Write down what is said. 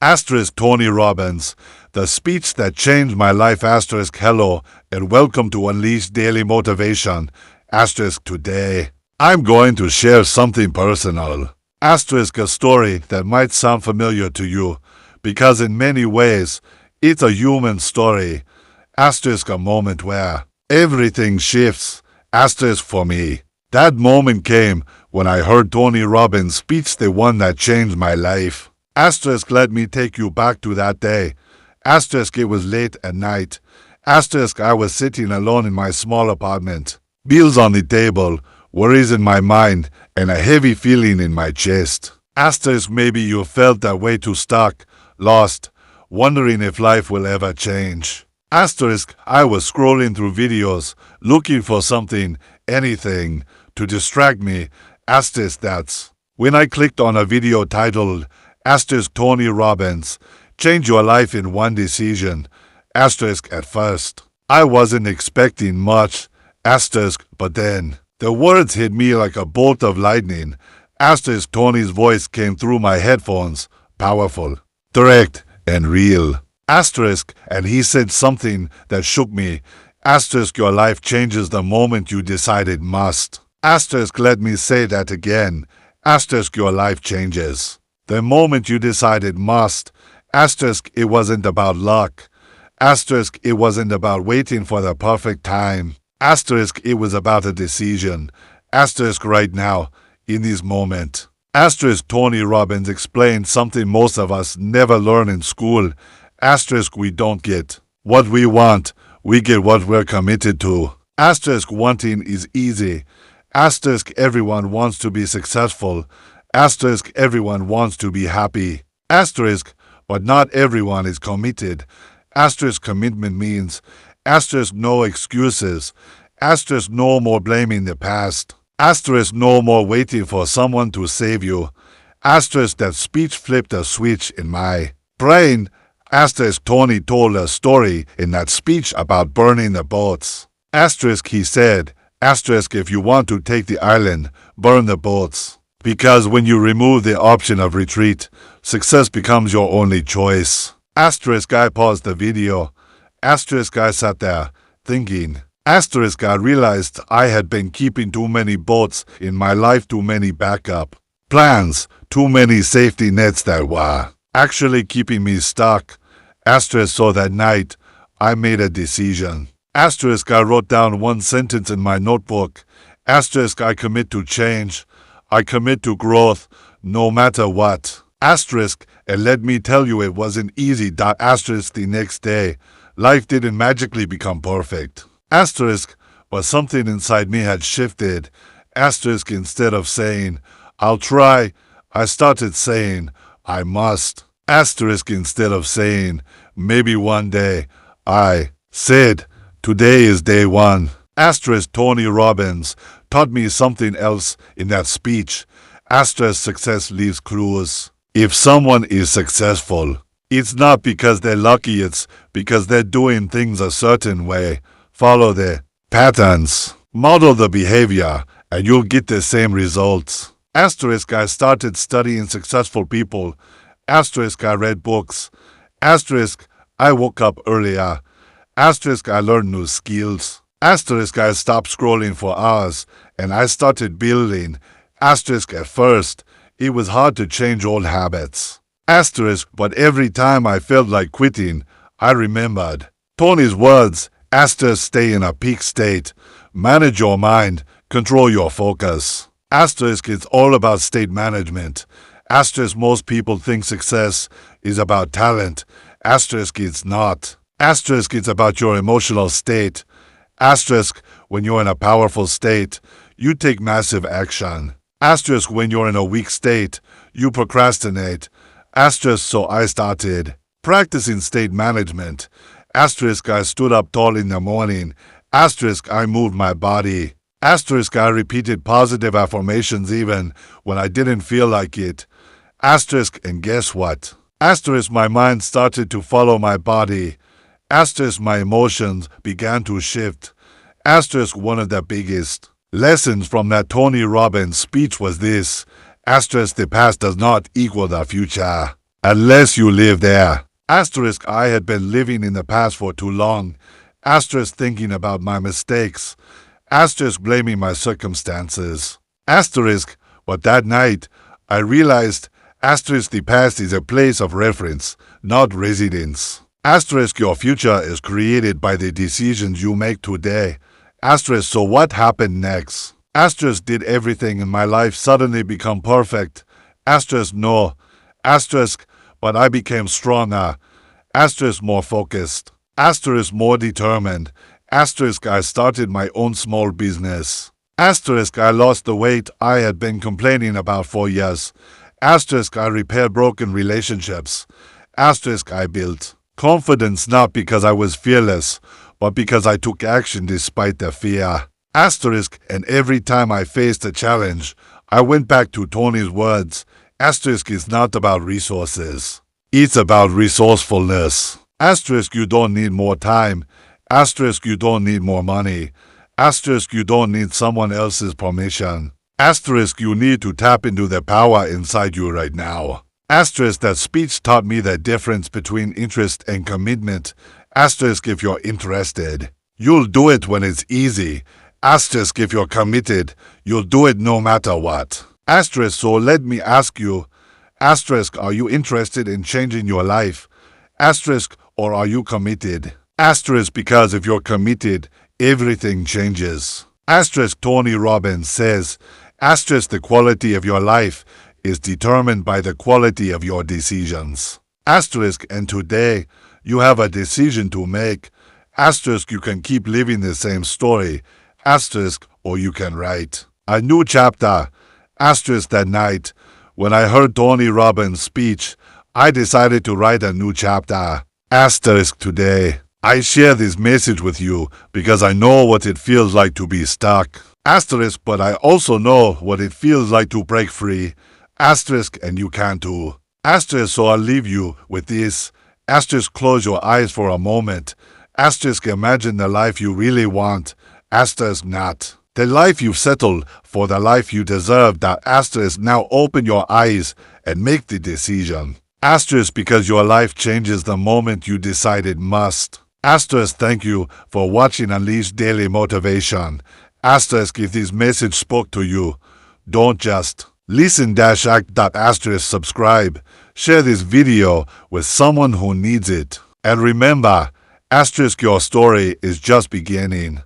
Asterisk Tony Robbins, the speech that changed my life. Asterisk hello and welcome to Unleash Daily Motivation. Asterisk today, I'm going to share something personal. Asterisk a story that might sound familiar to you, because in many ways, it's a human story. Asterisk a moment where everything shifts. Asterisk for me. That moment came when I heard Tony Robbins' speech, the one that changed my life. Asterisk let me take you back to that day. Asterisk it was late at night. Asterisk I was sitting alone in my small apartment. Bills on the table, worries in my mind, and a heavy feeling in my chest. Asterisk maybe you felt that way too, stuck, lost, wondering if life will ever change. Asterisk I was scrolling through videos, looking for something, anything, to distract me. Asterisk that's when I clicked on a video titled Asterisk Tony Robbins, Change Your Life in One Decision. Asterisk at first I wasn't expecting much. Asterisk but then the words hit me like a bolt of lightning. Asterisk Tony's voice came through my headphones, powerful, direct, and real. Asterisk and he said something that shook me. Asterisk your life changes the moment you decide it must. Asterisk let me say that again. Asterisk your life changes the moment you decide it must. Asterisk it wasn't about luck. Asterisk it wasn't about waiting for the perfect time. Asterisk it was about a decision. Asterisk right now, in this moment. Asterisk Tony Robbins explained something most of us never learn in school. Asterisk we don't get what we want, we get what we're committed to. Asterisk wanting is easy. Asterisk everyone wants to be successful. Asterisk everyone wants to be happy. Asterisk but not everyone is committed. Asterisk commitment means asterisk no excuses. Asterisk no more blaming the past. Asterisk no more waiting for someone to save you. Asterisk that speech flipped a switch in my brain. Asterisk Tony told a story in that speech about burning the boats. Asterisk he said, asterisk if you want to take the island, burn the boats. Because when you remove the option of retreat, success becomes your only choice. Asterisk I paused the video. Asterisk I sat there, thinking. Asterisk I realized I had been keeping too many boats in my life, too many backup plans, too many safety nets that were actually keeping me stuck. Asterisk so that night, I made a decision. Asterisk I wrote down one sentence in my notebook. Asterisk I commit to change. I commit to growth, no matter what. Asterisk, and let me tell you it wasn't easy. Asterisk the next day, life didn't magically become perfect. Asterisk, but something inside me had shifted. Asterisk instead of saying, I'll try, I started saying, I must. Asterisk instead of saying, maybe one day, I said, today is day one. Asterisk Tony Robbins taught me something else in that speech. Asterisk success leaves clues. If someone is successful, it's not because they're lucky, it's because they're doing things a certain way. Follow the patterns, model the behavior, and you'll get the same results. Asterisk I started studying successful people. Asterisk I read books. Asterisk I woke up earlier. Asterisk I learned new skills. Asterisk I stopped scrolling for hours and I started building. Asterisk at first, it was hard to change old habits. Asterisk but every time I felt like quitting, I remembered Tony's words. Asterisk stay in a peak state. Manage your mind. Control your focus. Asterisk it's all about state management. Asterisk most people think success is about talent. Asterisk it's not. Asterisk it's about your emotional state. Asterisk when you're in a powerful state, you take massive action. Asterisk when you're in a weak state, you procrastinate. Asterisk so I started practicing state management. Asterisk I stood up tall in the morning. Asterisk I moved my body. Asterisk I repeated positive affirmations even when I didn't feel like it. Asterisk and guess what? Asterisk my mind started to follow my body. Asterisk my emotions began to shift. Asterisk one of the biggest lessons from that Tony Robbins speech was this. Asterisk the past does not equal the future. unless you live there. Asterisk, I had been living in the past for too long. Asterisk, thinking about my mistakes. Asterisk, blaming my circumstances. Asterisk, but that night, I realized, asterisk, the past is a place of reference, not residence. Asterisk, your future is created by the decisions you make today. Asterisk, so what happened next? Asterisk, did everything in my life suddenly become perfect? Asterisk, no. Asterisk, but I became stronger. Asterisk, more focused. Asterisk, more determined. Asterisk, I started my own small business. Asterisk, I lost the weight I had been complaining about for years. Asterisk, I repaired broken relationships. Asterisk, I built confidence not because I was fearless, but because I took action despite the fear. Asterisk, and every time I faced a challenge, I went back to Tony's words. Asterisk is not about resources. It's about resourcefulness. Asterisk, you don't need more time. Asterisk, you don't need more money. Asterisk, you don't need someone else's permission. Asterisk, you need to tap into the power inside you right now. Asterisk, that speech taught me the difference between interest and commitment. Asterisk, if you're interested, you'll do it when it's easy. Asterisk, if you're committed, you'll do it no matter what. Asterisk, so let me ask you, asterisk, are you interested in changing your life? Asterisk, or are you committed? Asterisk, because if you're committed, everything changes. Asterisk, Tony Robbins says, asterisk, the quality of your life is determined by the quality of your decisions. Asterisk, and today, you have a decision to make. Asterisk, you can keep living the same story. Asterisk, or you can write a new chapter. Asterisk, that night, when I heard Tony Robbins' speech, I decided to write a new chapter. Asterisk, today, I share this message with you because I know what it feels like to be stuck. Asterisk, but I also know what it feels like to break free. Asterisk, and you can too. Asterisk, so I'll leave you with this. Asterisk, close your eyes for a moment. Asterisk, imagine the life you really want. Asterisk, not the life you've settled for, the life you deserve. That asterisk, now open your eyes and make the decision. Asterisk, because your life changes the moment you decide it must. Asterisk, thank you for watching Unleashed Daily Motivation. Asterisk, if this message spoke to you, don't just listen, act. Asterisk, subscribe. Share this video with someone who needs it. And remember, asterisk, your story is just beginning.